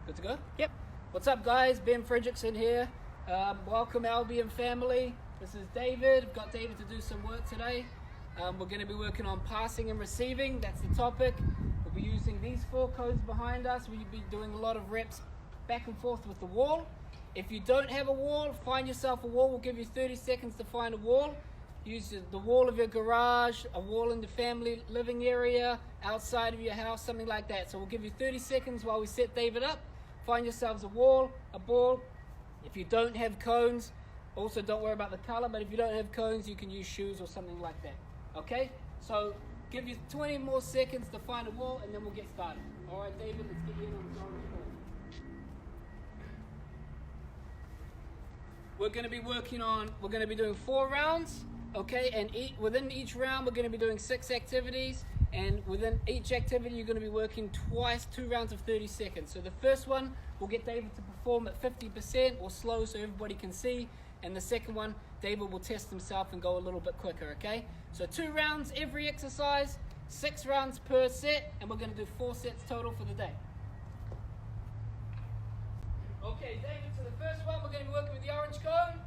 Good to go? Yep. What's up, guys? Ben Fredrickson here. Welcome, Albion family. This is David. I've got David to do some work today. We're going to be working on passing and receiving. That's the topic. We'll be using these 4 codes behind us. We'll be doing a lot of reps back and forth with the wall. If you don't have a wall, find yourself a wall. We'll give you 30 seconds to find a wall. Use the wall of your garage, a wall in the family living area, outside of your house, something like that. So we'll give you 30 seconds while we set David up. Find yourselves a wall, a ball. If you don't have cones, also don't worry about the color, but if you don't have cones, you can use shoes or something like that. Okay? So give you 20 more seconds to find a wall, and then we'll get started. All right, David, let's get you in on the orange ball. We're going to be doing 4 rounds. Okay, and within each round, we're going to be doing 6 activities, and within each activity, you're going to be working twice, 2 rounds of 30 seconds. So the first one, we'll get David to perform at 50% or slow so everybody can see, and the second one, David will test himself and go a little bit quicker, okay? So 2 rounds every exercise, 6 rounds per set, and we're going to do 4 sets total for the day. Okay, David, so the first one, we're going to be working with the orange cone.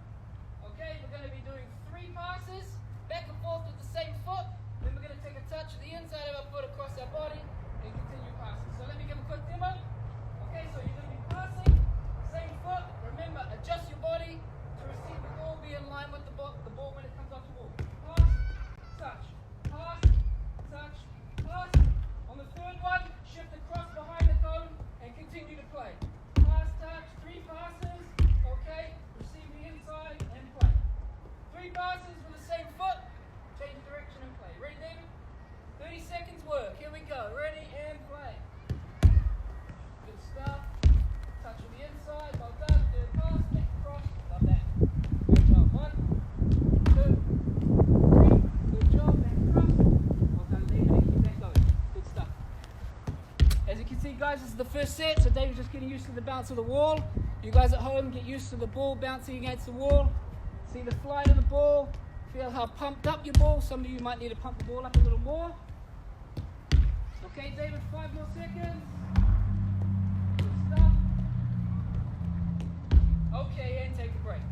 Okay, we're going to be doing 3 passes, back and forth with the same foot. Then we're going to take a touch of the inside of our foot across our body and continue passing. So let me give a quick demo. Okay, so you're going to be passing, same foot. Remember, adjust your body to receive the ball, be in line with the ball when it comes off the wall. Pass, touch, pass, touch, pass. On the third one, shift across behind the cone and continue to play. Pass, touch, 3 passes. Okay, receive the inside and play. 3 passes with the same foot, change direction and play. Ready, David? 30 seconds work. Here we go. Ready and play. Good stuff. Touch with the inside. Well done. Third pass. Back across. Love that. Good job. 1, 2, 3. Good job. Back across. Well done, David. And keep that going. Good stuff. As you can see, guys, this is the first set. So David's just getting used to the bounce of the wall. You guys at home, get used to the ball bouncing against the wall. See the flight of the ball. Feel how pumped up your ball. Some of you might need to pump the ball up a little more. Okay, David, 5 more seconds. Good stuff. Okay, and take a break.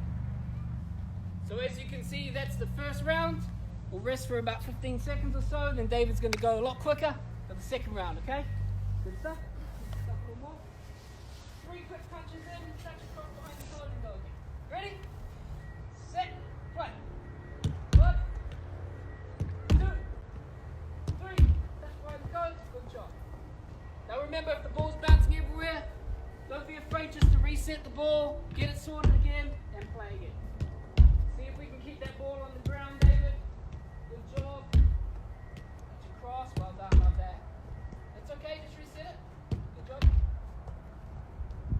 So as you can see, that's the first round. We'll rest for about 15 seconds or so. Then David's going to go a lot quicker for the second round, okay? Good stuff. Good stuff a little more. 3 quick punches in, touch across behind the cone and go again. Ready? Set, play. 1, 2, 3. Touch behind the cone. Good job. Now remember, if the ball's bouncing everywhere, don't be afraid just to reset the ball, get it sorted again, and play again. See if we can keep that ball on the ground, David. Good job. Touch across. Well done. Love that. It's okay. Just reset it. Good job.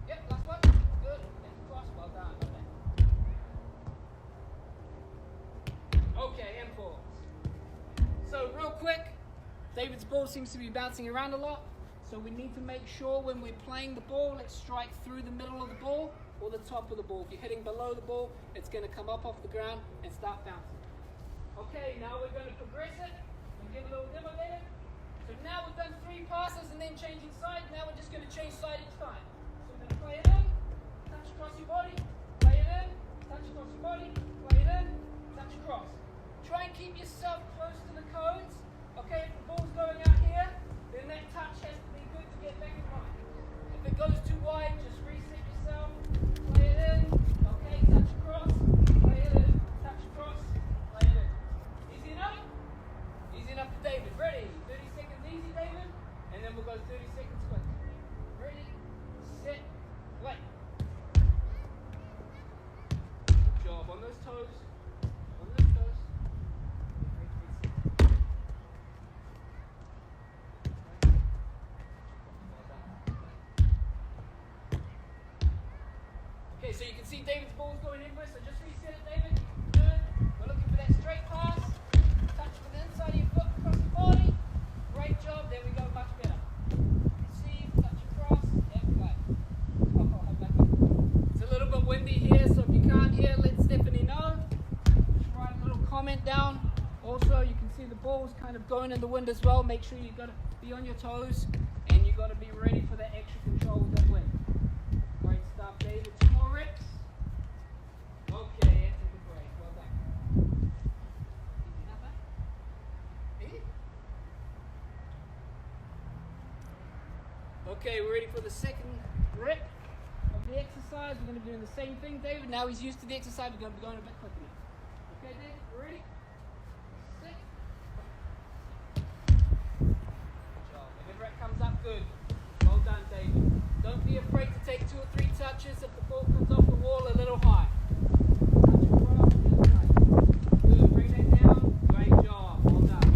Yep, last one. Good. Back across. Well done. Love that. Okay, and pause. So real quick, David's ball seems to be bouncing around a lot. So we need to make sure when we're playing the ball, let's strike through the middle of the ball or the top of the ball. If you're hitting below the ball, it's going to come up off the ground and start bouncing. Okay, now we're going to progress it and give a little demo, David. So now we've done 3 passes and then changing side. Now we're just going to change side each time. So we're going to play it in, touch across your body, play it in, touch across your body, play it in, touch across. Try and keep yourself close to the cones. Okay, if the ball's going out here, then that touch has to be good to get back in line. If it goes too wide, just reset yourself, play it in, okay, touch across, play it in, touch across, play it in. Easy enough? Easy enough for David. Ready? 30 seconds easy, David, and then we'll go 30 seconds quick. Ready, set, play. Good job. On those toes. On those toes. Okay, so you can see David's ball's going inward, so just reset it, David. Good. We're looking for that straight pass. Touch with the inside of your foot across the body. Great job. There we go, much better. Receive, touch across, and play. It's a little bit windy here, so if you can't hear, let Stephanie know. Just write a little comment down. Also, you can see the ball's kind of going in the wind as well. Make sure you've got to be on your toes, and you've got to be ready for that extra control with that wind. Okay, we're ready for the second rep of the exercise. We're going to be doing the same thing, David. Now he's used to the exercise. We're going to be going a bit quicker now. Okay, David, we're ready? Sit. Good job. If the rep comes up, good. Well done, David. Don't be afraid to take 2 or 3 touches if the ball comes off the wall a little high. Touch it across, good. Bring that down. Great job. Well done.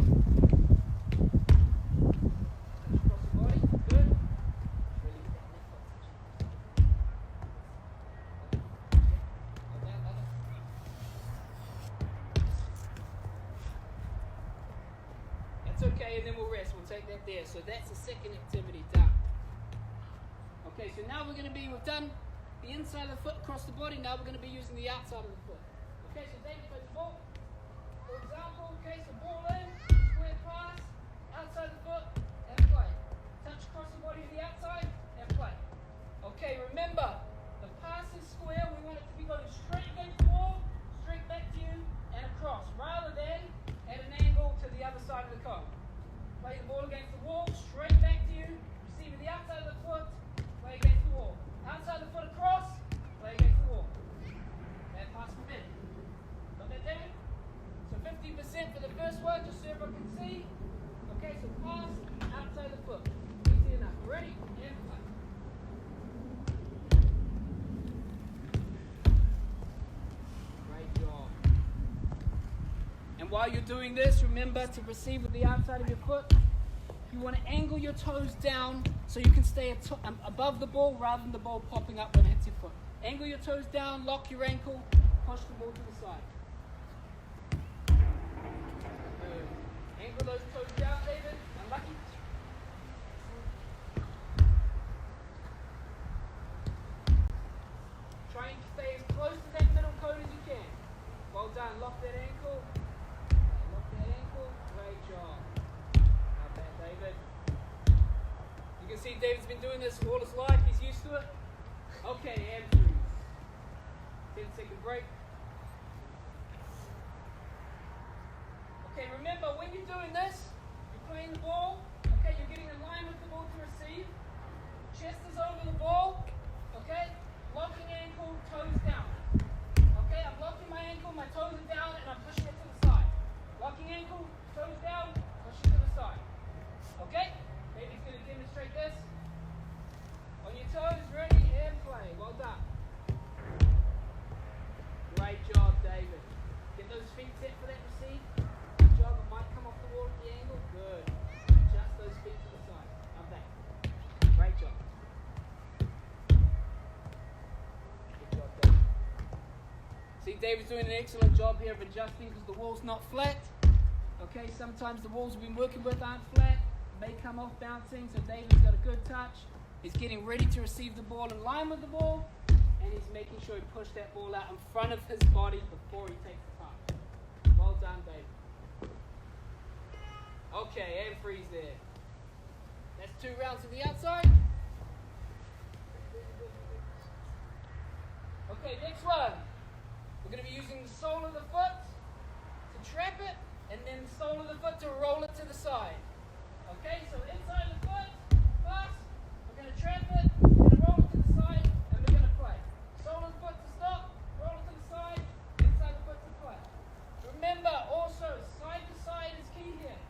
Touch across the body. Good. Really get that neck touch. That's okay, and then we'll rest. We'll take that there. So that's the second activity done. Okay, so now we've done the inside of the foot across the body. Now we're going to be using the outside of the foot. Okay, so David plays the ball. For example, okay, so ball in, square pass, outside the foot, and play. Touch across the body to the outside, and play. Okay, remember, the pass is square. We want it to be going straight against the wall, straight back to you, and across, rather than at an angle to the other side of the cone. Play the ball against the wall, straight back to you, receive with the outside of the foot, play against the wall. Outside the foot across, play against the wall. That pass per minute. Got that down? So 50% for the first one, just so everyone can see. Okay, so pass, outside the foot. Easy enough. Ready? And play. Great job. And while you're doing this, remember to receive with the outside of your foot. You want to angle your toes down so you can stay above the ball rather than the ball popping up when it hits your foot. Angle your toes down, lock your ankle, push the ball to the side. Good. Angle those toes down, David. Unlucky. Try and stay as close to that middle cone as you can. Well done. Lock that ankle. Lock that ankle. Great job. David. You can see David's been doing this all his life. He's used to it. Okay, and freeze. 10-second break. Okay, remember when you're doing this, you're playing the ball. Okay, you're getting in line with the ball to receive. Chest is over the ball. Okay, locking ankle, toes down. Okay, I'm locking my ankle, my toes are down, and I'm pushing it to the side. Locking ankle, toes down, pushing to the side. Okay, David's going to demonstrate this. On your toes, ready, and play. Well done. Great job, David. Get those feet set for that receive. Good job. It might come off the wall at the angle. Good. Adjust those feet to the side. Up back. Great job. Good job, David. See, David's doing an excellent job here of adjusting because the wall's not flat. Okay, sometimes the walls we've been working with aren't flat. May come off bouncing, so David's got a good touch. He's getting ready to receive the ball in line with the ball, and he's making sure he pushes that ball out in front of his body before he takes the pass. Well done, David. Okay, and freeze there. That's 2 rounds to the outside. Okay, next one. We're going to be using the sole of the foot to trap it, and then the sole of the foot to roll it to the side. Okay, so inside the foot, pass, we're going to trap it, we're going to roll it to the side, and we're going to play. Sole of the foot to stop, roll it to the side, inside the foot to play. Remember, also, side to side is key here.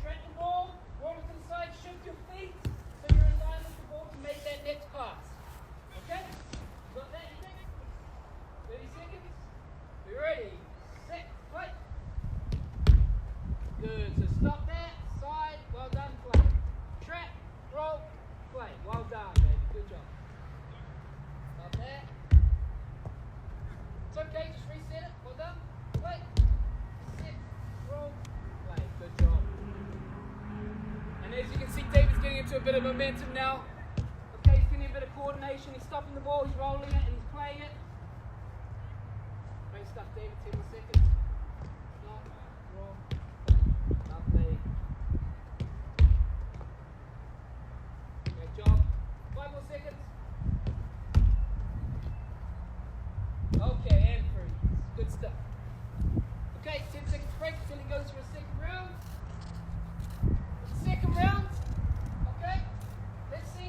Trap the ball, roll it to the side, shift your feet, so you're in line with the ball to make that next pass. Okay? Got that, you think? 30 seconds. Be ready. Set, play. Good, so stop that. Side, well done, play. Trap, roll, play. Well done, baby. Good job. Stop that. It's okay, just reset it. Well done. Play. Set, roll, play. Good job. And as you can see, David's getting into a bit of momentum now. Okay, he's getting a bit of coordination. He's stopping the ball, he's rolling it, and he's playing it. Great stuff, David. 10 more seconds. Stop, roll. Lovely. Great job. 5 more seconds. Okay, and freeze. Good stuff. Okay, 10 seconds break until he goes for a second round. Second round. Okay. Let's see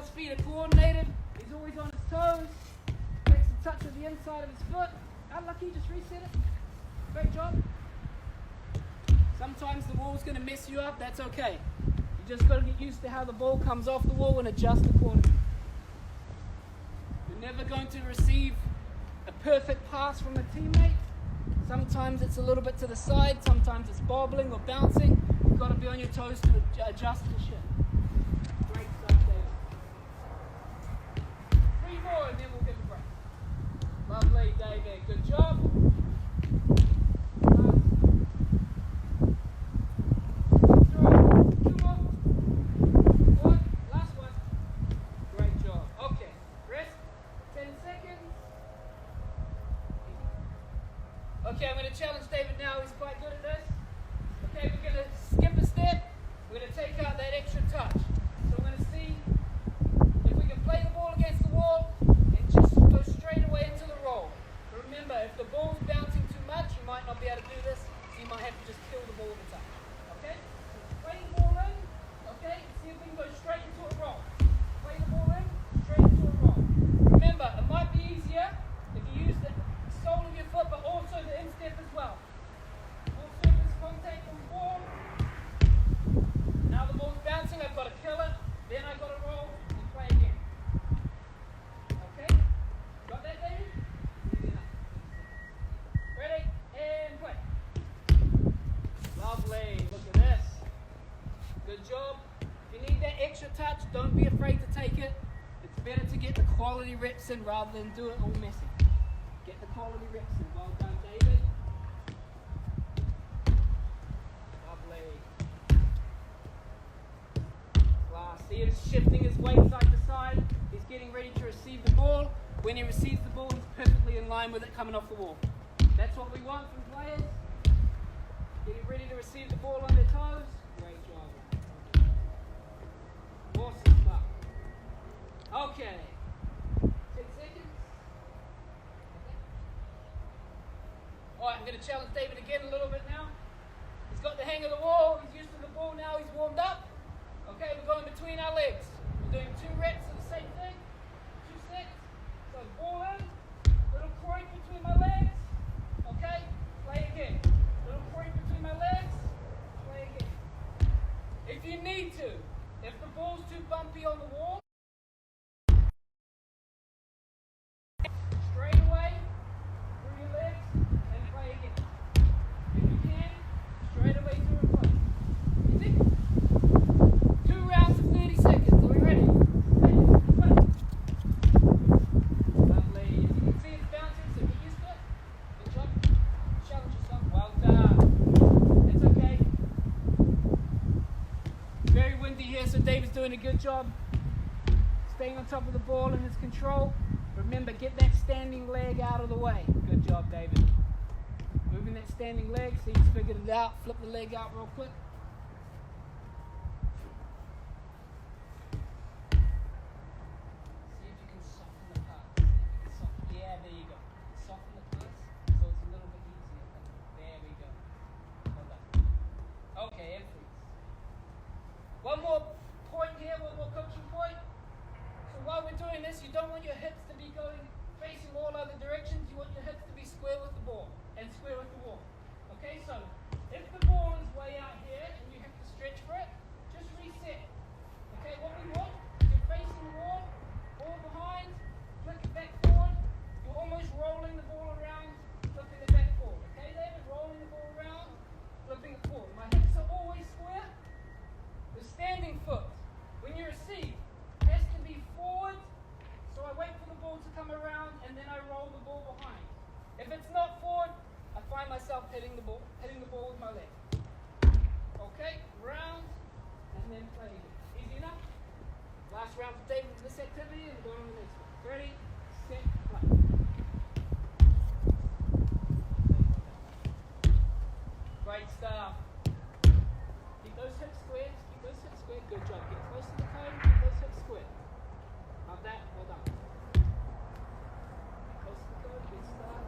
his feet are coordinated. He's always on his toes. Makes a touch of the inside of his foot. Unlucky, just reset it. Great job. Sometimes the wall's going to mess you up. That's okay. You just got to get used to how the ball comes off the wall and adjust accordingly. You're never going to receive a perfect pass from a teammate. Sometimes it's a little bit to the side. Sometimes it's bobbling or bouncing. You've got to be on your toes to adjust the shit. Great stuff, David. 3 more and then we'll give a break. Lovely, David. Good job. Okay, I'm going to challenge David now. He's quite good at this. Okay, we're going to skip a step. We're going to take out that extra touch. So we're going to see if we can play the ball against the wall and just go straight away into the roll. But remember, if the ball's bouncing too much, you might not be able to do this. So you might have to just kill the ball with a touch. Okay? So play the ball in. Okay? See if we can go straight into a roll. Play the ball in, straight into a roll. Remember, it might be easier if you use the sole of your foot, but also the instep as well. Full surface contact on the ball. Now the ball's bouncing, I've got to kill it, then I've got to roll and play again. Okay? Got that, David? Easy enough. Ready? And play. Lovely. Look at this. Good job. If you need that extra touch, don't be afraid to take it. It's better to get the quality reps in rather than do it all messy. Get the quality reps in. Well done, David. Lovely. Class. See, he's shifting his weight side to side. He's getting ready to receive the ball. When he receives the ball, he's perfectly in line with it coming off the wall. That's what we want from players. Getting ready to receive the ball on their toes. Great job. Awesome stuff. Okay. 10 seconds. Alright, I'm going to challenge David again a little bit now. He's got the hang of the wall, he's used to the ball now, he's warmed up. Okay, we're going between our legs. We're doing 2 reps of the same thing. 2 sets. So ball in, little croik between my legs. Okay, play again. Little croik between my legs, play again. If you need to, if the ball's too bumpy on the wall, straight away through your legs. Play again. If you can, straight away through and play. Easy? 2 rounds of 30 seconds. Are we ready? Play. Lovely. As you can see, it's bouncing, so get used to it. Good job. Challenge yourself. Well done. It's okay. Very windy here, so David's doing a good job. Staying on top of the ball and his control. Remember, get that standing leg out of the way. Good job, David. Moving that standing leg, see he's figured it out. Flip the leg out real quick. See if you can soften the pass. Yeah, there you go. Soften the pass so it's a little bit easier. There we go. Well done. Okay, and freeze. One more point here, one more coaching point. So while we're doing this, you don't want your hips to be going facing all other directions. You want your hips to be square with the ball and square with the wall. Okay, so if the ball is way out here and you have to stretch for it, just reset. Okay, what we want is you're facing the wall, ball behind, flick it back forward. You're almost rolling the ball around, flipping it back forward. Okay, David, rolling the ball around, flipping it forward. My hips are always square. The standing foot, when you receive, has to be forward. So I wait for the ball to come around and then I roll the ball behind. If it's not forward, I find myself hitting the ball with my leg. Okay, round, and then play again. Easy enough? Last round for David for this activity and go on to the next one. Ready, set, play. Great stuff. Keep those hips square, keep those hips square. Good job. Get close to the cone, keep those hips square. Love that, well done. Close to the cone, good stuff.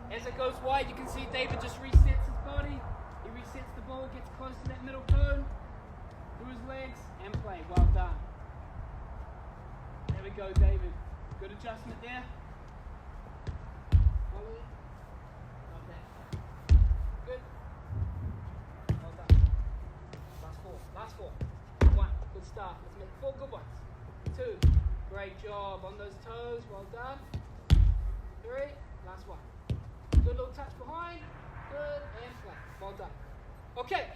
As it goes wide, you can see David just resets his body. He resets the ball, gets close to that middle cone, through his legs, and play. Well done. to go, David. Good adjustment there. Follow it. Not that. Good. Well done. Last four. 1. Good start. Let's make 4 good ones. 2. Great job on those toes. Well done. 3. Last one. Good little touch behind. Good and flat. Well done. Okay.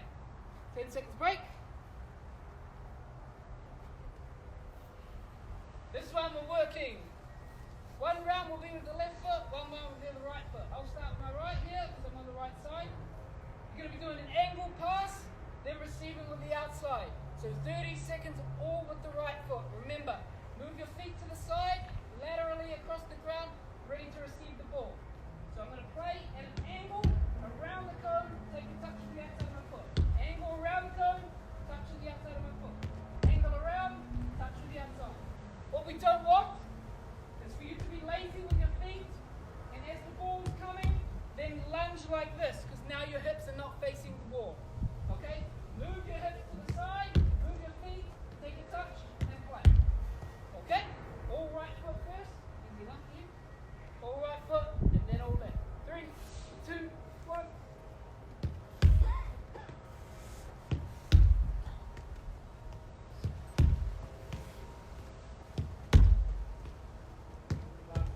10 seconds break. This one we're working. One round will be with the left foot, one round will be with the right foot. I'll start with my right here because I'm on the right side. You're going to be doing an angle pass, then receiving with the outside. So 30 seconds all with the right foot. Remember, move your feet to the side, laterally across the ground, ready to receive the ball. So I'm going to play at an angle around the cone, take a touch to the outside of my foot. Angle around the cone, touch to the outside of my foot. Angle around, touch to the outside. What we don't want is for you to be lazy with your feet, and as the ball is coming, then lunge like this, because now your hips are not facing the wall. Okay? Move your hips to the side, move your feet, take a touch, and play. Okay? All right foot first, easy enough for you. All right foot, and then all left. 3, 2, 1.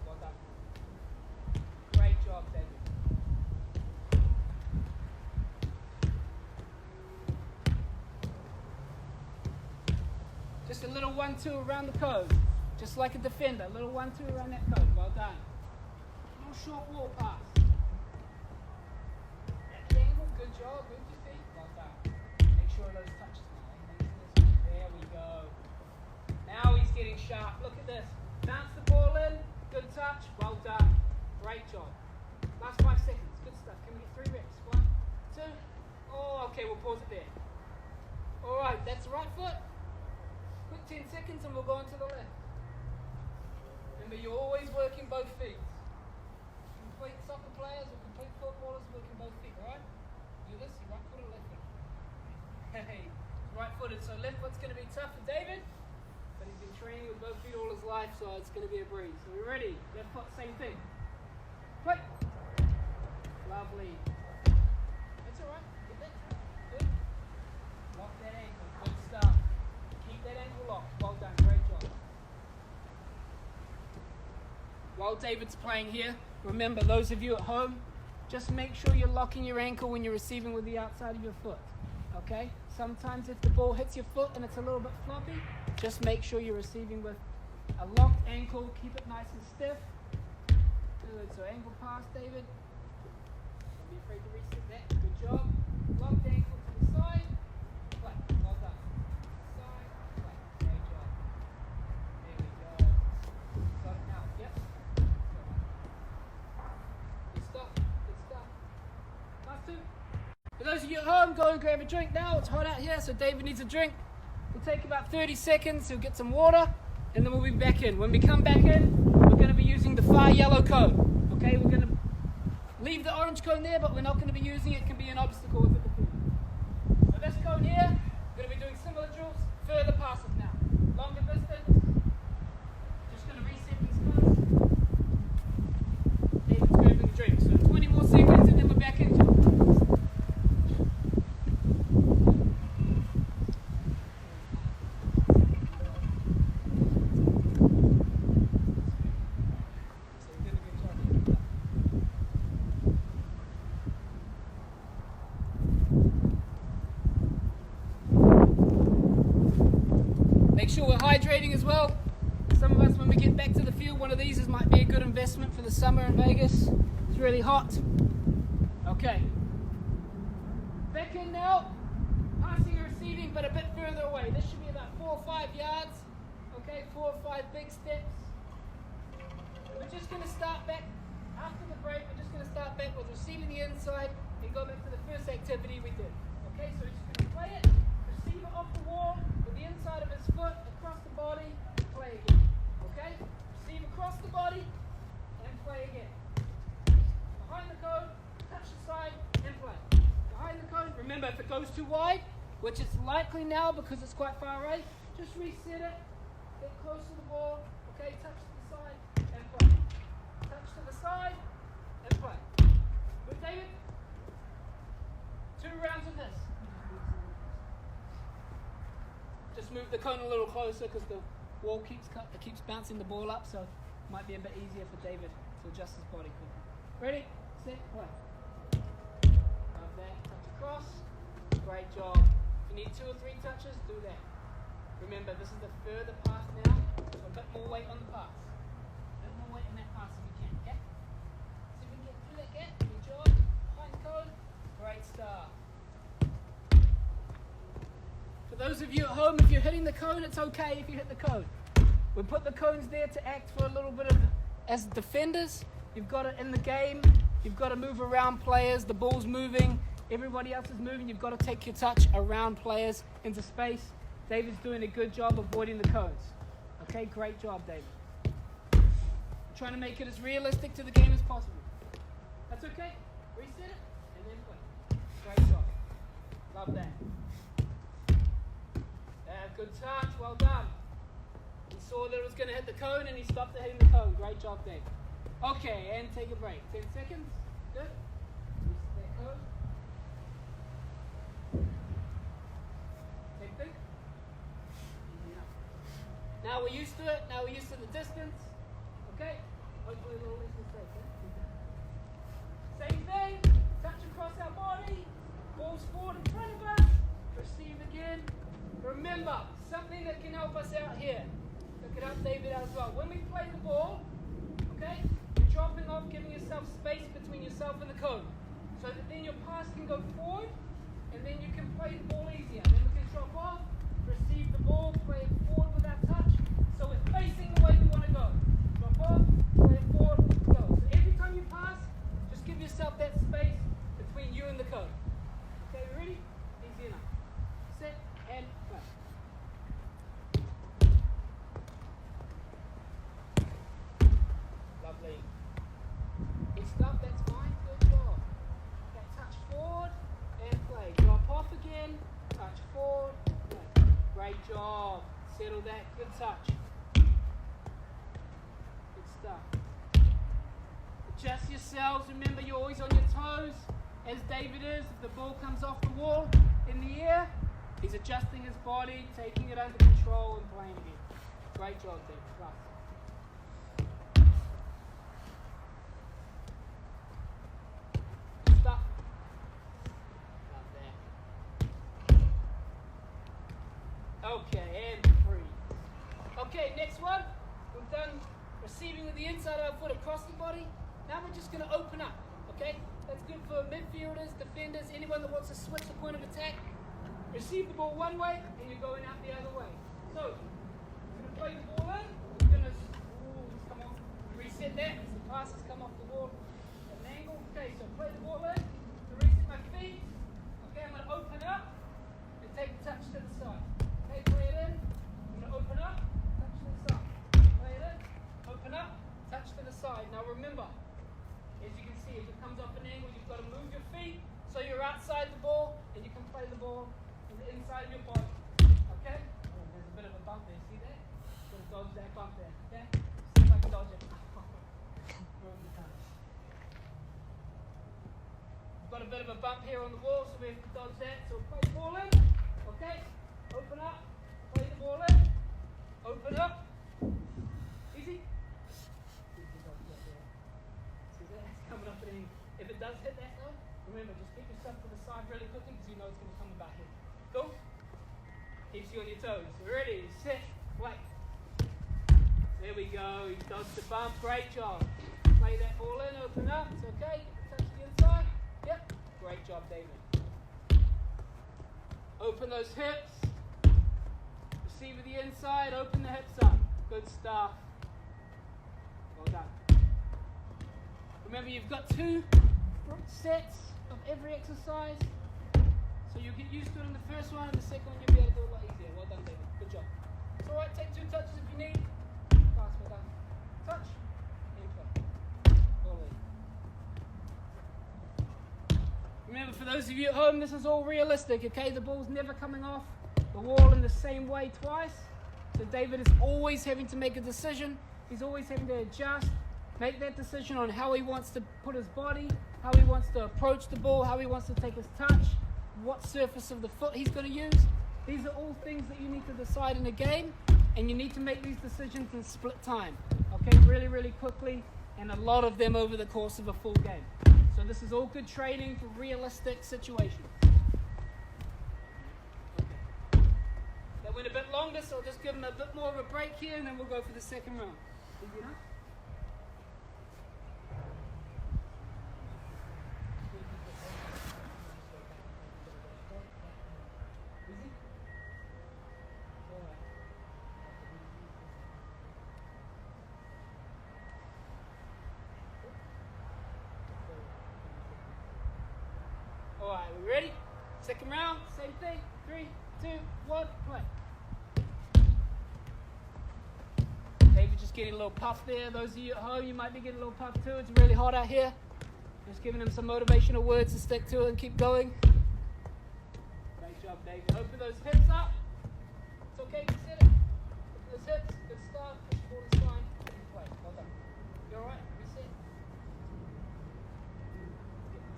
Well done. Great job, David. Just a little 1-2 around the cone. Just like a defender. A little 1-2 around that cone. Well done. A little short wall pass. At the angle, good job. Move your feet. Well done. Make sure those touches now. There we go. Now he's getting sharp. Look at this. Bounce the ball in. Good touch. Well done. Great job. Last 5 seconds. Good stuff. Can we get 3 reps? 1, 2. Oh, okay. We'll pause it there. All right. That's the right foot. Quick 10 seconds and we'll go on to the left. Remember, you're always working both feet. Complete soccer players or complete footballers working both feet, alright? Do this, you're right footed, left footed. Hey, right footed. So left foot's going to be tough for David, but he's been training with both feet all his life, so it's going to be a breeze. So we're ready. Left foot, same thing. Play. Lovely. That's alright. Get that. Good. Lock that ankle. Good stuff. Keep that ankle locked. Well done. Great job. While David's playing here, remember, those of you at home, just make sure you're locking your ankle when you're receiving with the outside of your foot. Okay? Sometimes if the ball hits your foot and it's a little bit floppy, just make sure you're receiving with a locked ankle. Keep it nice and stiff. Good. So angle pass, David. Don't be afraid to reset that. Good job. Locked ankle to the side. Play. Well done. Side. Play. Great job. There we go. Got it now. Yep. Good stuff. Good stuff. Last 2. For those of you at home, go and grab a drink now. It's hot out here, so David needs a drink. We'll take about 30 seconds. He'll get some water, and then we'll be back in. When we come back in, we're going to be using the far yellow cone. Okay, we're going to leave the orange cone there, but we're not going to be using it. It can be an obstacle with it. So this cone here, we're going to be doing similar drills, further passes now. Longer distance. Just going to reset these cones. David's grabbing a drink. So 20 more seconds, and then we're back into it. Make sure we're hydrating as well. Some of us, when we get back to the field, one of these might be a good investment for the summer in Vegas. It's really hot. Okay. Back in now. Passing and receiving, but a bit further away. This should be about 4 or 5 yards. Okay, 4 or 5 big steps. We're just going to start back. After the break, we're just going to start back with receiving the inside and go back to the first activity we did. Okay, so we're just going to play it. Receive it off the wall with the inside of his foot across the body, play again. Okay? Receive across the body and play again. Behind the cone, touch the side and play. Behind the cone, remember if it goes too wide, which it's likely now because it's quite far away, just reset it, get close to the ball, Okay, touch to the side and play. Touch to the side and play. Good, David? 2 rounds of this. Just move the cone a little closer because the wall keeps bouncing the ball up, so it might be a bit easier for David to adjust his body quicker. Ready, set, play. Love that. Touch across. Great job. If you need 2 or 3 touches, do that. Remember, this is the further pass now, so a bit more weight on the pass. A bit more weight in that pass if you can, okay? See if we can get through that gap. Good job. Behind the cone. Great start. For those of you at home, if you're hitting the cone, it's okay if you hit the cone. We put the cones there to act for a little bit of, as defenders. You've got it in the game. You've got to move around players. The ball's moving. Everybody else is moving. You've got to take your touch around players into space. David's doing a good job avoiding the cones. Okay, great job, David. Trying to make it as realistic to the game as possible. That's okay. Reset it and then play. Great job. Love that. Good touch. Well done. He saw that it was going to hit the cone and he stopped it hitting the cone. Great job, David. Okay, and take a break. 10 seconds. Good. Reset that cone. Take a think. Now we're used to it. Now we're used to the distance. Okay? Hopefully a little less mistake. Same thing. Touch across our body. Balls forward in front of us. Receive again. Remember, something that can help us out here. Look it up, David, as well. When we play the ball, okay, you're dropping off, giving yourself space between yourself and the cone. So that then your pass can go forward, and then you can play the ball easier. Then we can drop off, receive the ball, play it forward with our touch. So we're facing the way we want to go. Drop off, play it forward, go. So every time you pass, just give yourself that space between you and the cone. Okay, ready? Easy enough. Set and play. Lovely. Good stuff, that's fine. Good job. Okay, touch forward and play. Drop off again, touch forward, play. Great job. Settle that. Good touch. Good stuff. Adjust yourselves. Remember, you're always on your toes, as David is. If the ball comes off the wall in the air, he's adjusting his body, taking it under control, and playing again. Great job, David. Plus. Good stuff. Love that. Okay, and freeze. Okay, next one. We've done receiving with the inside of our foot across the body. Now we're just going to open up. Okay? That's good for midfielders, defenders, anyone that wants to switch the point of attack. Receive the ball one way, and you're going out the other way. So, we're going to play the ball in. We're going to come on, reset that as the pass has come off the wall at an angle. Okay, so play the ball in. To reset my feet. Okay, I'm going to open up and take the touch to the side. Okay, play it in. I'm going to open up, touch to the side. Play it in, open up, touch to the side. Now remember, as you can see, if it comes off an angle, you've got to move your feet so you're outside the ball and you can play the ball in the inside of your body. Okay? Oh, there's a bit of a bump there. See that? Got to dodge that bump there. Okay? See if I can dodge it. We've got a bit of a bump here on the wall, so we have to dodge that. So play the ball in. Okay? Open up. Play the ball in. Open up. Easy. Coming up at an angle. If it does hit that though, remember, just keep yourself to the side really quickly because you know it's going to come back here. Go. Keeps you on your toes. Ready, set, play. There we go. You dodged the bump. Great job. Play that ball in, open up. It's okay. Touch the inside. Yep. Great job, David. Open those hips. Receive with the inside. Open the hips up. Good stuff. Well done. Remember, you've got 2 sets of every exercise, so you'll get used to it in the first one, and the second one you'll be able to do it a lot easier. Well done, David. Good job. It's all right. Take 2 touches if you need. Pass, well done. Touch and play. Ball in. Remember, for those of you at home, this is all realistic. Okay, the ball's never coming off the wall in the same way twice. So David is always having to make a decision. He's always having to adjust, make that decision on how he wants to put his body, how he wants to approach the ball, how he wants to take his touch, what surface of the foot he's going to use. These are all things that you need to decide in a game, and you need to make these decisions in split time. Okay, really, really quickly, and a lot of them over the course of a full game. So this is all good training for realistic situations. That went a bit longer, so I'll just give them a bit more of a break here, and then we'll go for the second round. Easy enough? Easy? All right, we ready? Second round, same thing. 3, 2, 1, play. David just getting a little puff there. Those of you at home, you might be getting a little puff too. It's really hot out here. Just giving him some motivational words to stick to it and keep going. Great job, David. Open those hips up. It's okay, consider it. Open those hips. Good start. Push the ball to the spine. Play. Well done. You all right? Reset.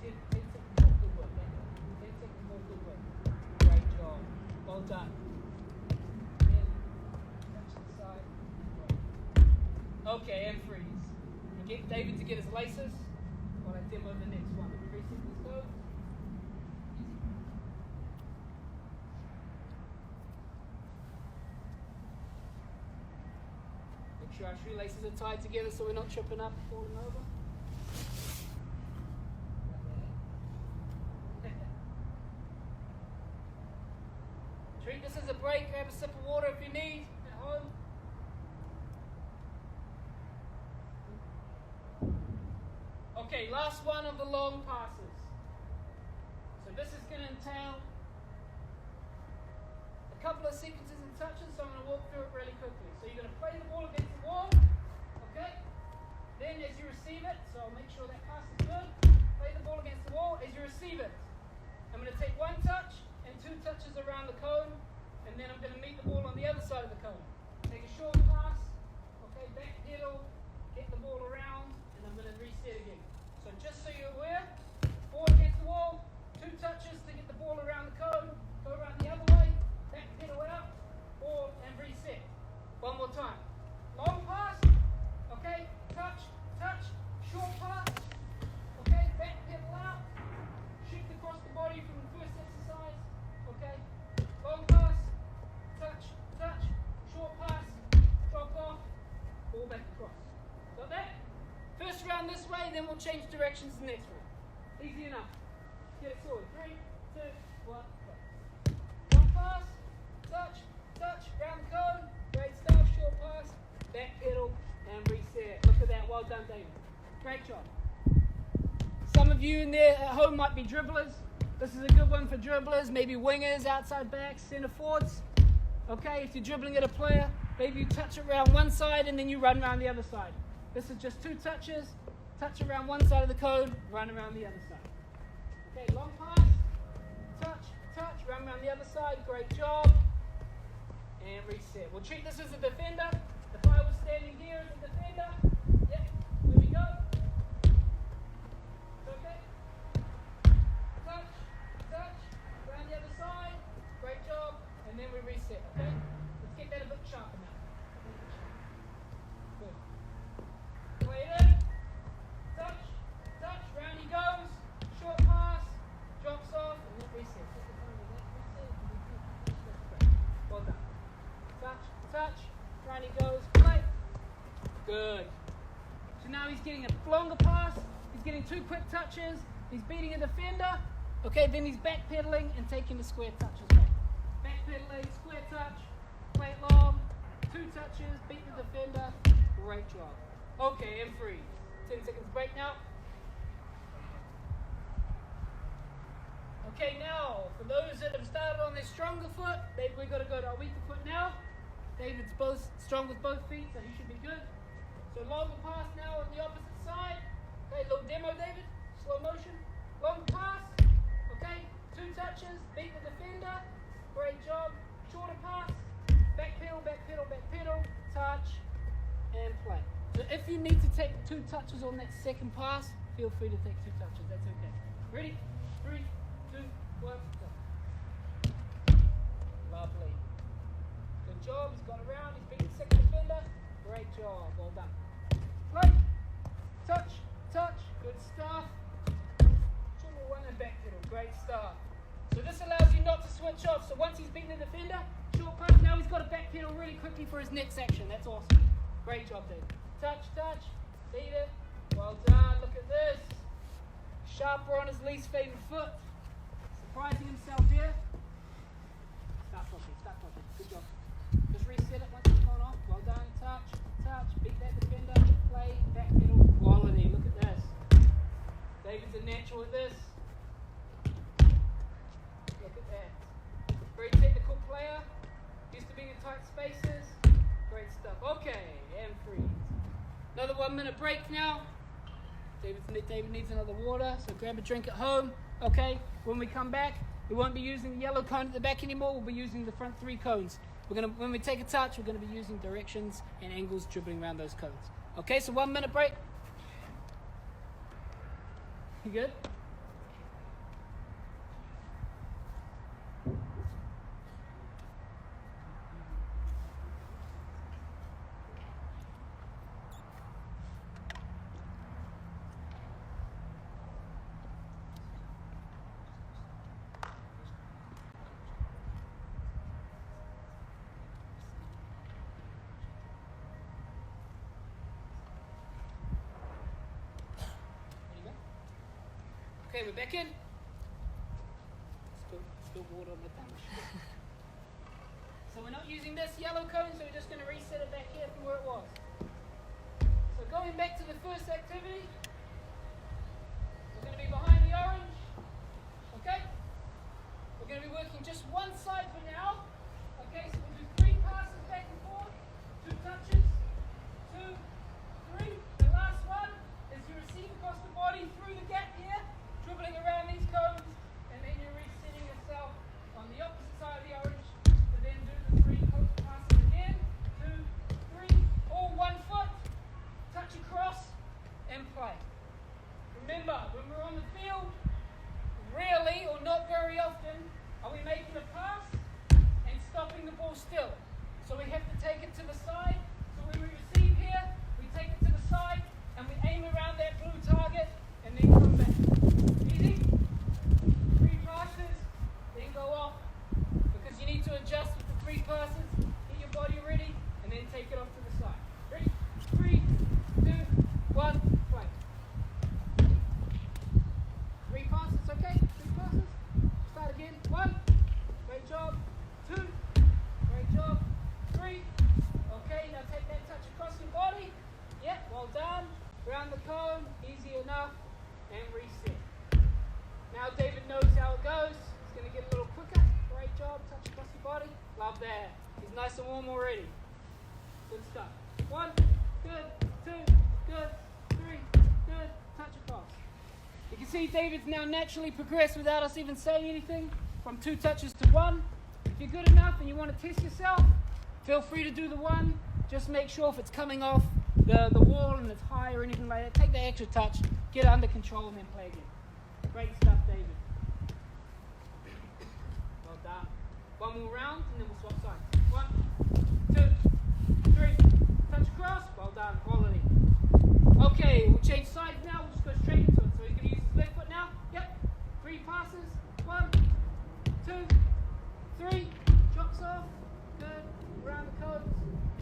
10 seconds more. Good work. 10 seconds more. Good work. Great job. Well done. Touch to the side. Okay, and freeze. And get David to get his laces while I demo the next one. Reset, let's go. Make sure our shoelaces are tied together so we're not tripping up and falling over. Treat this as a break. Grab a sip of water if you need at home. Okay, last one of the long passes. So this is going to entail a couple of sequences and touches, so I'm going to walk through it really quickly. So you're going to play the ball against the wall, okay? Then as you receive it, so I'll make sure that pass is good, play the ball against the wall. As you receive it, I'm going to take 1 touch and 2 touches around the cone, and then I'm going to meet the ball on the other side of the cone. Take a short pass, okay, back pedal, get the ball around, and I'm going to reset again. So just so you're aware, ball against the wall, 2 touches to get the ball around the cone, go around the other way, back pedal out, ball and reset. One more time. Long pass, okay, touch, touch, short pass, okay, back pedal out, shift across the body from the first exercise, okay, long pass, touch, touch, short pass, drop off, ball back across. Got that? First round this way, then we'll change directions the next round. Easy enough. Get it sorted. 3, 2, 1, go. Long pass, touch, touch, round the cone, great stuff, short pass, back pedal, and reset. Look at that, well done, David. Great job. Some of you in there at home might be dribblers. This is a good one for dribblers, maybe wingers, outside backs, center forwards. Okay, if you're dribbling at a player, maybe you touch it around one side and then you run around the other side. This is just 2 touches, touch around one side of the cone, run around the other side. Okay, long pass, touch, touch, run around the other side, great job, and reset. We'll treat this as a defender. If I was standing here as a defender, yep, there we go. Okay, touch, touch, around the other side, great job, and then we reset, okay? Let's get that a bit sharper now. Good. Play it in, touch, touch, round he goes, short pass, drops off, and then reset. Well done. Touch, touch, round he goes, play. Good. So now he's getting a longer pass, he's getting 2 quick touches, he's beating a defender, okay, then he's backpedaling and taking the square touches back. Backpedaling, square touch, play it long, 2 touches, beat the defender, great job. Okay, and freeze. 10 seconds break now. Okay, now, for those that have started on their stronger foot, maybe we've got to go to our weaker foot now. David's both strong with both feet, so he should be good. So longer pass now on the opposite side. Okay, little demo, David. Slow motion. Long pass. Okay, 2 touches, beat the defender. Great job. Shorter pass. back pedal, touch, and play. So if you need to take 2 touches on that second pass, feel free to take 2 touches. That's okay. Ready? 3, 2, 1, go. Lovely. Good job. He's gone around. He's beaten the second defender. Great job. Well done. Play. Touch. Touch. Good stuff. Triple one and back pedal. Great stuff. So this allows you not to switch off. So once he's beaten the defender, short pass. Now he's got to back pedal really quickly for his next action. That's awesome. Great job, David. Touch. Touch. Beat it. Well done. Look at this. Sharper on his least favorite foot. Surprising himself here. Start talking. Good job. Just reset it once it's gone off. Well done. Touch. Touch. Beat that defender. Play. Back pedal. Quality. Look at this. David's a natural at this. Look at that. Very technical player. Used to being in tight spaces. Great stuff. Okay. And freeze. Another 1 minute break now. David needs another water, so grab a drink at home. Okay, when we come back, we won't be using the yellow cone at the back anymore. We'll be using the front 3 cones. When we take a touch, we're going to be using directions and angles dribbling around those cones. Okay, so 1 minute break. You good? Okay, we're back in. Still water on the bench. So we're not using this yellow cone, so we're just going to reset it back here from where it was. So going back to the first activity, we're going to be behind the orange. Okay? We're going to be working just one side for now. Okay, so we'll do 3 passes back and forth, 2 touches, 2, 3. The last one is you receive across the body through the gap here, dribbling around these cones, and then you're resetting yourself on the opposite side of the orange to then do the 3 coach passes again. 2, 3, all 1 foot, touch across, and play. Remember, when we're on the field, rarely or not very often are we making a pass and stopping the ball still. So we have to take it to the side. So when we receive here, we take it to the side and we aim around that blue target and then come back. Easy? 3 passes, then go off. Because you need to adjust with the 3 passes, get your body ready, and then take it off to the side. Ready? 3, 2, 1, play. 3 passes, okay? 3 passes. Start again. 1. Great job. 2. Great job. 3. Okay, now take that touch across your body. Yep, well done. Around the cone, easy enough. And reset. Now David knows how it goes. He's going to get a little quicker. Great job. Touch across your body. Love that. He's nice and warm already. Good stuff. 1. Good. 2. Good. 3. Good. Touch across. You can see David's now naturally progressed without us even saying anything from 2 touches to 1. If you're good enough and you want to test yourself, feel free to do the 1. Just make sure if it's coming off the wall and it's high or anything like that, take the extra touch, get it under control, and then play again. Great stuff, David. Well done. 1 more round and then we'll swap sides. 1, 2, 3. Touch across. Well done. Quality. Okay, we'll change sides now. We'll just go straight into it. So he's going to use his left foot now. Yep. 3 passes. 1, 2, 3. Drops off. Good. Around the cones.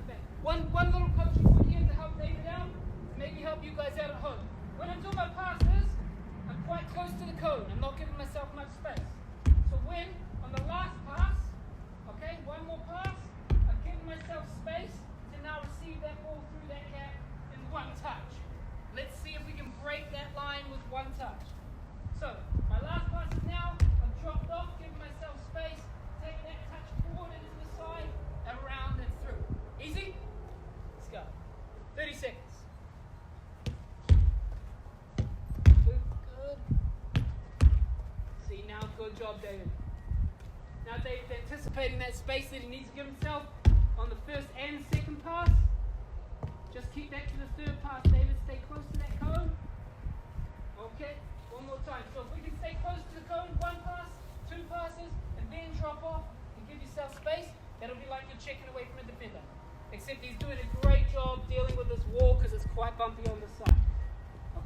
Back. One little coaching point here to help David out. To maybe help you guys out at home. When I do my passes, I'm quite close to the cone. I'm not giving myself much space. So when, on the last pass, okay, 1 more pass, I'm giving myself space to now receive that ball through that gap in 1 touch. Let's see if we can break that line with 1 touch. So, my last pass is now, I've dropped off, giving myself space, take that touch forward into the side, around and through. Easy? Let's go. 30 seconds. Good. See, now good job, David. Now David's anticipating that space that he needs to give himself. on the first and second pass. Just keep that to the third pass, David. Stay close to that cone. Okay, one more time. So if we can stay close to the cone, one pass, two passes, and then drop off and give yourself space, that'll be like you're checking away from a defender. Except he's doing a great job dealing with this wall because it's quite bumpy on the side.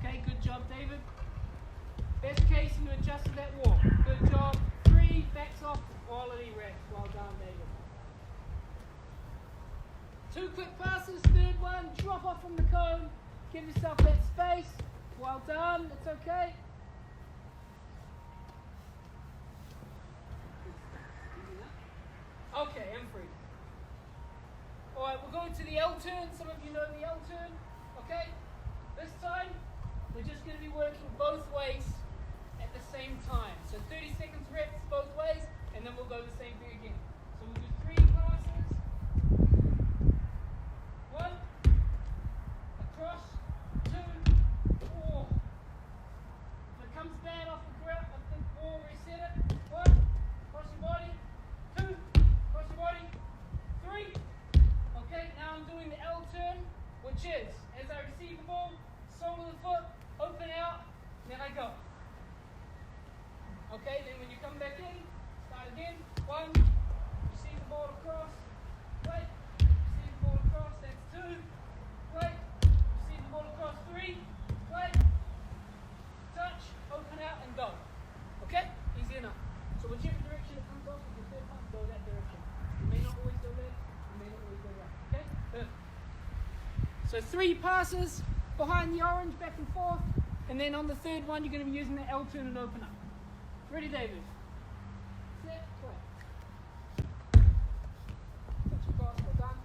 Okay, good job, David. Best case, you adjusted that wall. Good job. 3, backs off, quality reps. Well done, David. 2 quick passes, third one, drop off from the cone. Give yourself that space. Well done, it's okay. Okay, I'm free. Alright, we're going to the L turn. Some of you know the L turn. Okay? This time, we're just going to be working both ways at the same time. So 30 seconds reps both ways, and then we'll go the same thing again. So we'll do 3 passes. 1, across, 2, 4. If it comes bad off the ground, off the wall, reset it. 1, cross your body. 2, cross your body. 3. Okay, now I'm doing the L turn, which is, as I receive the ball, sole of the foot, open out, and then I go. Okay, then when you come back in, start again. 1, receive the ball across, play, receive the ball across, that's 2, play, receive the ball across, 3, play, touch, open out, and go. Okay, easy enough. So whichever direction it comes off, if your third pass, go that direction. You may not always go left, you may not always go right. Okay, perfect. So 3 passes behind the orange, back and forth, and then on the third one, you're going to be using the L turn and open up. Ready, David? Set, play. Touch across, well done.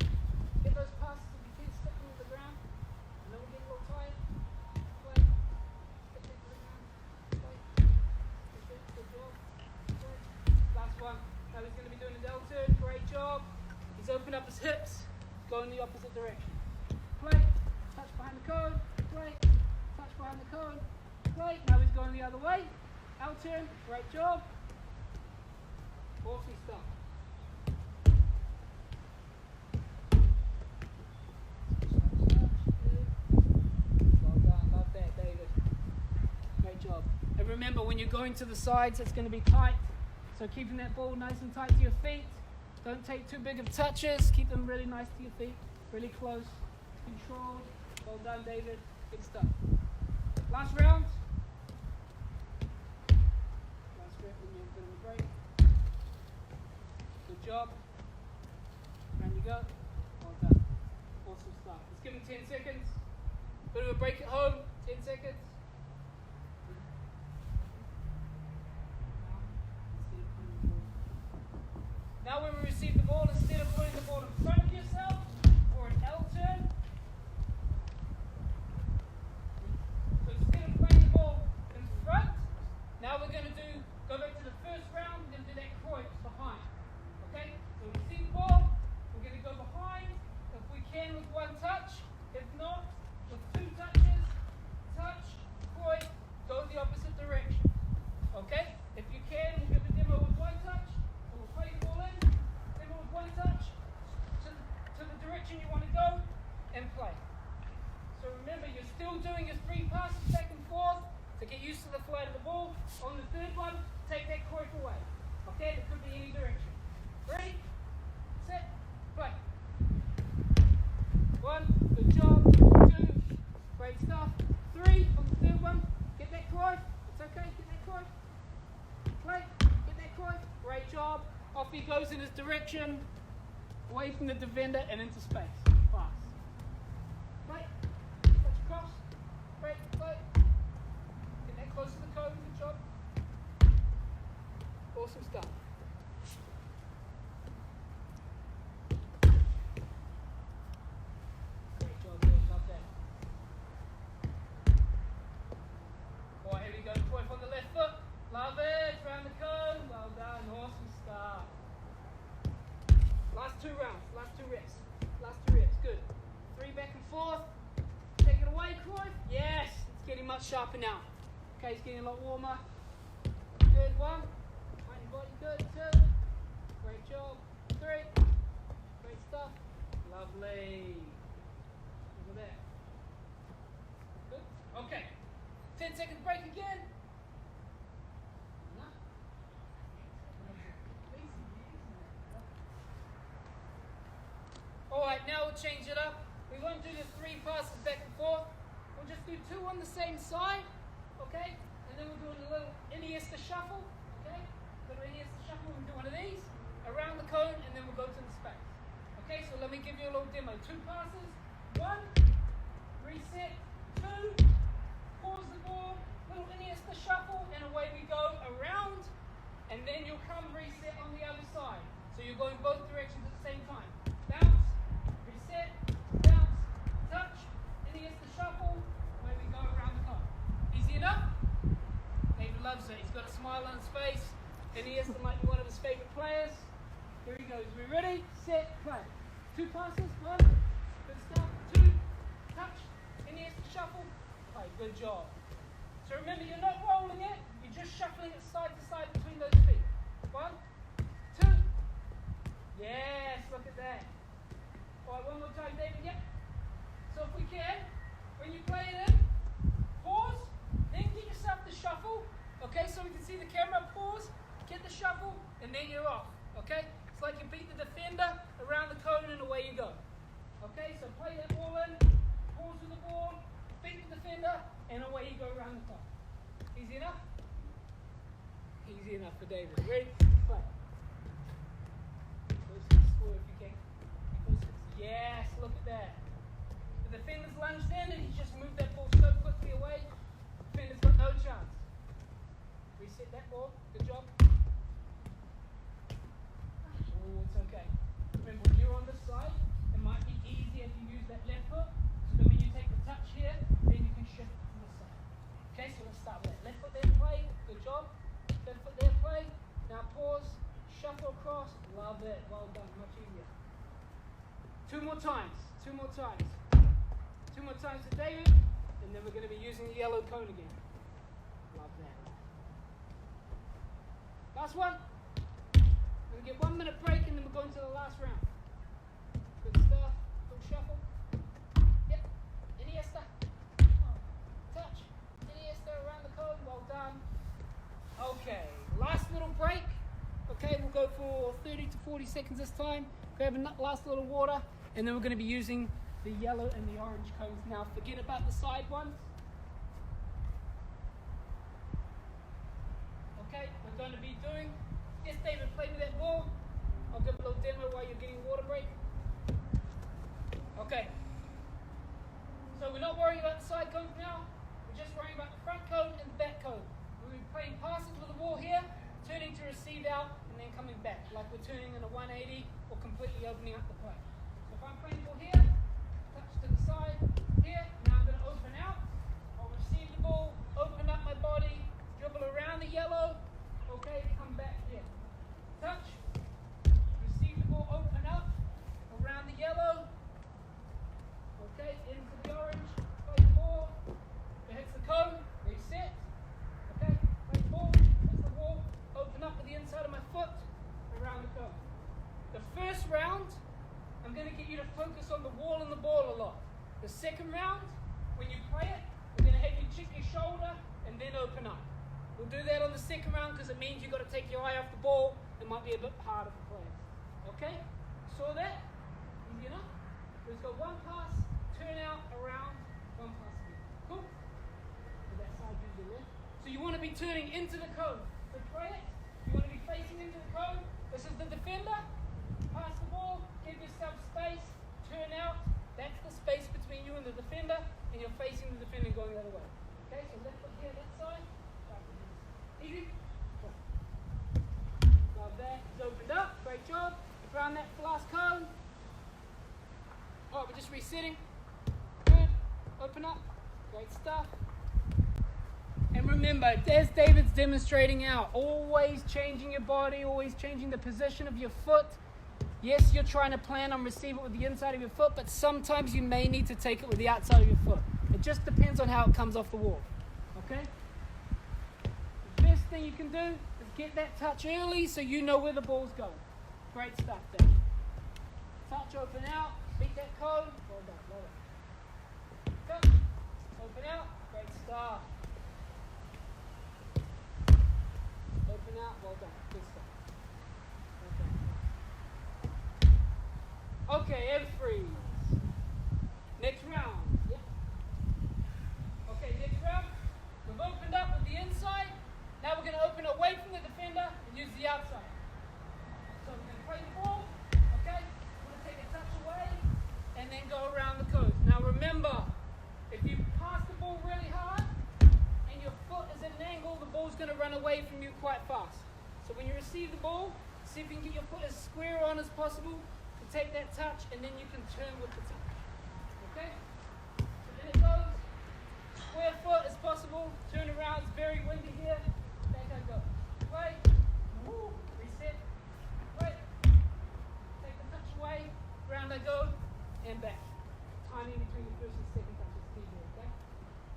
Get those passes if you can, sticking to the ground. I know we're getting a little tired. Play. Stick to the ground. Play. Good job. Play. Last one. Now he's going to be doing his L turn. Great job. He's opened up his hips. Go in the opposite direction. Play. Touch behind the cone. Play. Touch behind the cone. Play. Now he's going the other way. L turn. Great job. Awesome stuff. Well done. Love that, David. Great job. And remember, when you're going to the sides, it's going to be tight. So keeping that ball nice and tight to your feet. Don't take too big of touches. Keep them really nice to your feet. Really close. Controlled. Well done, David. Good stuff. Last round. Last rep when you're a bit of a break. Good job. Round you go. Well done. Awesome stuff. Let's give them 10 seconds. Bit of a break at home. 10 seconds. Now when we receive the ball, instead of putting the ball in front of yourself for an L turn, so instead of playing the ball in front, now we're going to go back to the first round, we're going to do that Croix behind. Okay? So we receive the ball, we're going to go behind, if we can with 1 touch, if not, with 2 touches, touch, Croix, go the opposite direction. Okay? If you can, we'll give a demo with 1 touch. We'll play the ball in, then with 1 touch to the direction you want to go, and play. So remember, you're still doing your 3 passes back and forth to get used to the flight of the ball. On the third one, take that cork away. Okay, it could be any direction. Ready, set, play. 1, good job. 2, great stuff. 3, on the third one, get that cork. It's okay, get that cork. Play, get that cork. Great job. Off he goes in his direction, away from the defender and into space. Pass. Play. Touch across. Break. Play. Get that close to the cone. Good job. Awesome stuff. Great job, dude. Love that. Alright, here we go. Point on the left foot. Love it. Round the cone. Well done. Awesome stuff. Last 2 rounds. Last 2 reps. Last 2 reps. Good. 3 back and forth. Take it away, Croy. Yes. It's getting much sharper now. Okay, it's getting a lot warmer. Good. 1. Find your body. Good. 2. Great job. 3. Great stuff. Lovely. Look at that. Good. Okay. 10 seconds break again. Alright, now we'll change it up. We won't do the 3 passes back and forth. We'll just do 2 on the same side. Okay? And then we'll do a little Iniesta shuffle. Okay? Little Iniesta shuffle. We'll do one of these around the cone, and then we'll go to the space. Okay, so let me give you a little demo. 2 passes. 1, reset. 2, pause the ball, little Iniesta shuffle, and away we go around. And then you'll come reset on the other side. So you're going both directions at the same time. Bounce, reset, bounce, touch, Iniesta shuffle, away we go around the cone. Easy enough? David loves it. He's got a smile on his face. Iniesta might be one of his favorite players. Here he goes. We ready? Set, play. 2 passes. 1. Good stuff. 2. Touch. Iniesta shuffle. Play. Good job. So remember, you're not rolling it. You're just shuffling it side to side between those feet. 1, 2. Yes. Look at that. All right. One more time, David. Yep. So if we can, when you play it in, pause. Then get yourself the shuffle. Okay. So we can see the camera. Pause. Get the shuffle, and then you're off. Okay. It's like you beat the defender around the cone and away you go. Okay, so play that ball in, pause with the ball, beat the defender, and away you go around the cone. Easy enough? Easy enough for David. Ready? Play. Close to the score if you can. Yes, look at that. The defender's lunged in and he's just moved that ball so quickly away, the defender's got no chance. Reset that ball. Good job. Oh, it's okay. Remember, when you're on this side, it might be easier if you use that left foot. So that when you take the touch here, then you can shift to the side. Okay, so let's start with that. Left foot there, play. Good job. Left foot there, play. Now pause. Shuffle across. Love it. Well done. Much easier. 2 more times. 2 more times. 2 more times to David. And then we're going to be using the yellow cone again. Love that. Last one. We're going to get 1 minute break and then we're going to the last round. Good stuff. Good shuffle. Yep. Iniesta. Touch. Iniesta around the cone. Well done. Okay. Last little break. Okay, we'll go for 30 to 40 seconds this time. Grab a last little water. And then we're going to be using the yellow and the orange cones. Now forget about the side ones. Okay, we're going to be doing... Yes, David, play with that ball. I'll give a little demo while you're getting water break. Okay. So we're not worrying about the side cones now. We're just worrying about the front cone and the back cone. We'll be playing passes with the ball here, turning to receive out, and then coming back, like we're turning in a 180 or completely opening up the play. So if I'm playing the ball here, touch to the side, here, now I'm going to open out. I'll receive the ball, open up my body, dribble around the yellow, okay, come back here. Touch, receive the ball, open up, around the yellow, okay, into the orange, play the ball, it hits the cone, reset, okay, play the ball, hits the wall, open up with the inside of my foot, around the cone. The first round, I'm going to get you to focus on the wall and the ball a lot. The second round, when you play it, we're going to have you check your shoulder and then open up. We'll do that on the second round because it means you've got to take your eye off the ball. It might be a bit harder for players. Okay? Saw that? Easy enough? Let's go 1 pass, turn out, around, 1 pass again. Cool? So that side gives you left. So you want to be turning into the cone. So play it. You want to be facing into the cone. This is the defender. Pass the ball, give yourself space, turn out. That's the space between you and the defender, and you're facing the defender going the other way. Okay, so left foot here, that side. Easy. Love that. It's opened up. Great job. Around that last cone. Alright, we're just resetting. Good. Open up. Great stuff. And remember, as David's demonstrating out, always changing your body, always changing the position of your foot. Yes, you're trying to plan on receiving it with the inside of your foot, but sometimes you may need to take it with the outside of your foot. It just depends on how it comes off the wall. Okay? The best thing you can do is get that touch early so you know where the ball's going. Great stuff there. Touch, open out, Beat that cone. Well done. Well done. Go. Open out. Great start. Open out. Well done. Good start. Well done. Okay, and freeze. Next round. Yeah. Okay, next round. We've opened up with the inside. Now we're going to open away from the defender and use the outside. So we're going to play the ball. Okay? We're going to take a touch away and then go around the coast. Now remember, if you pass the ball really hard and your foot is at an angle, the ball's going to run away from you quite fast. So when you receive the ball, see if you can get your foot as square on as possible to take that touch, and then you can turn with the touch. Okay? So then it goes. Square foot as possible. Turn around. It's very windy here. Back I go. Play. Woo. Reset. Play. Take the touch away. Round I go. And back. Timing between the first and second touch is key here. Okay?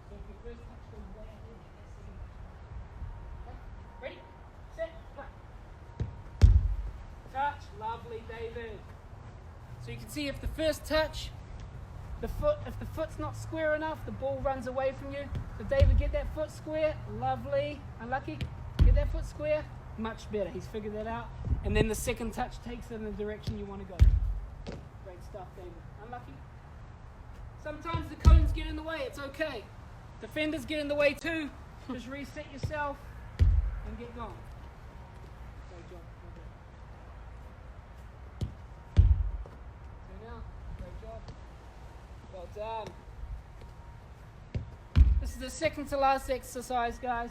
So if your first touch goes way out there, that second touch. Okay? Ready? Set. Play. Touch. Lovely, David. So you can see if the first touch, if the foot's not square enough, the ball runs away from you. So David, get that foot square. Lovely. Unlucky. Get that foot square. Much better. He's figured that out. And then the second touch takes it in the direction you want to go. Great stuff, David. Unlucky. Sometimes the cones get in the way. It's okay. Defenders get in the way too. Just reset yourself and get going. Great job. Turn out. Great job. Well done. This is the second to last exercise, guys.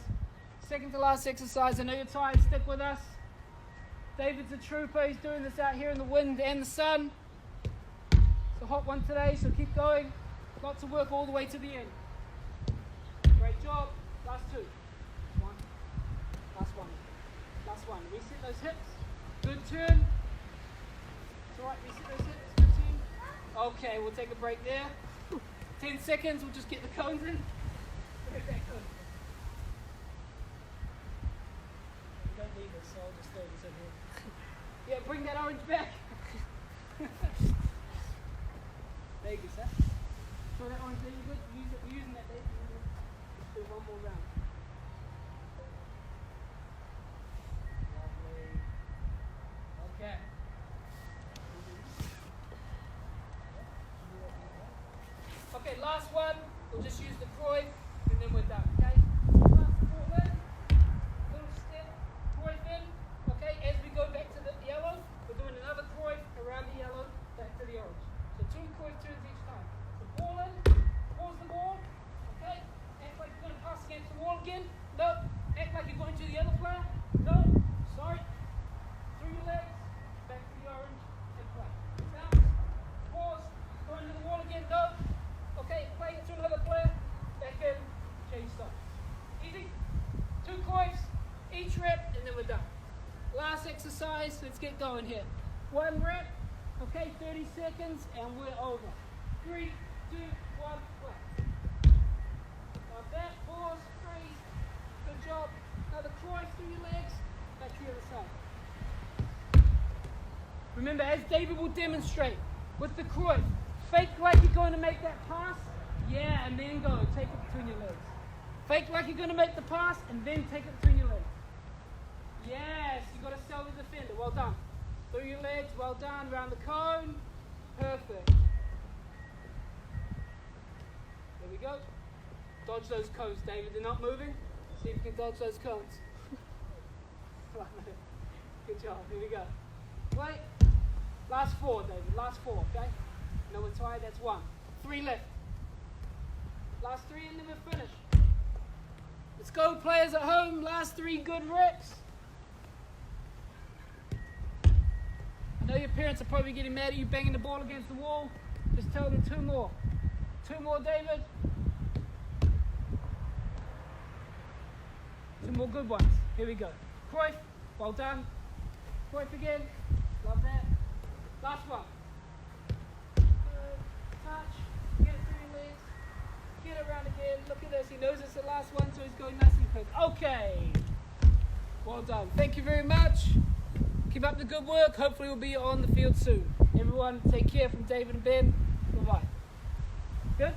Second to last exercise. I know you're tired. Stick with us. David's a trooper. He's doing this out here in the wind and the sun. It's a hot one today, so keep going. Lots of work all the way to the end. Great job. Last two. One. Last one. Last one. Reset those hips. Good turn. It's alright. Reset those hips. Good turn. Okay, we'll take a break there. 10 seconds. We'll just get the cones in. Look at that cone. We don't need this, so I'll just throw this in here. Yeah, bring that orange back. There you go, sir. Throw that orange there, you good? We're using that there. Let's do one more round. Lovely. Okay. Okay, last one. We'll just use the Croy and then we're done, okay? Last ball in. Little step. Croy in. Okay, as we go back to the yellow, we're doing another Croy around the yellow, back to the orange. So 2 Croy turns each time. So ball in, pause the ball, okay? Act like you're going to pass against the wall again. No. Act like you're going to the other player. No. Sorry. Through your legs, back to the orange, and play. Bounce, pause, go into the wall again. No. Okay, play it to another player, back in, change sides. Easy. 2 Croys, each rep, and then we're done. Last exercise, let's get going here. 1 rep, okay, 30 seconds, and we're over. 3, 2, 1, play. Like that, pause, freeze. Good job. Another Croy through your legs, back to the other side. Remember, as David will demonstrate, with the Croy, fake like you're going to make that pass, yeah, and then go, take it between your legs. Fake like you're going to make the pass, and then take it between your legs. Yes, you got to sell the defender. Well done. Through your legs. Well done. Round the cone. Perfect. There we go. Dodge those cones, David. They're not moving. See if you can dodge those cones. Good job. Here we go. Play. Last 4, David. Last 4, okay? No, we're tired. That's 1. 3 left. Last 3 and then we're finished. Let's go, players at home. Last 3 good reps. I know your parents are probably getting mad at you banging the ball against the wall. Just tell them 2 more. 2 more, David. 2 more good ones. Here we go. Cruyff, well done. Cruyff again. Love that. Last one. Good. Touch. Get it through your legs. Get it around again. Look at this. He knows it's the last one, so he's going nice and quick. Okay. Well done. Thank you very much. Keep up the good work. Hopefully we'll be on the field soon. Everyone, take care from David and Ben. Bye-bye. Good?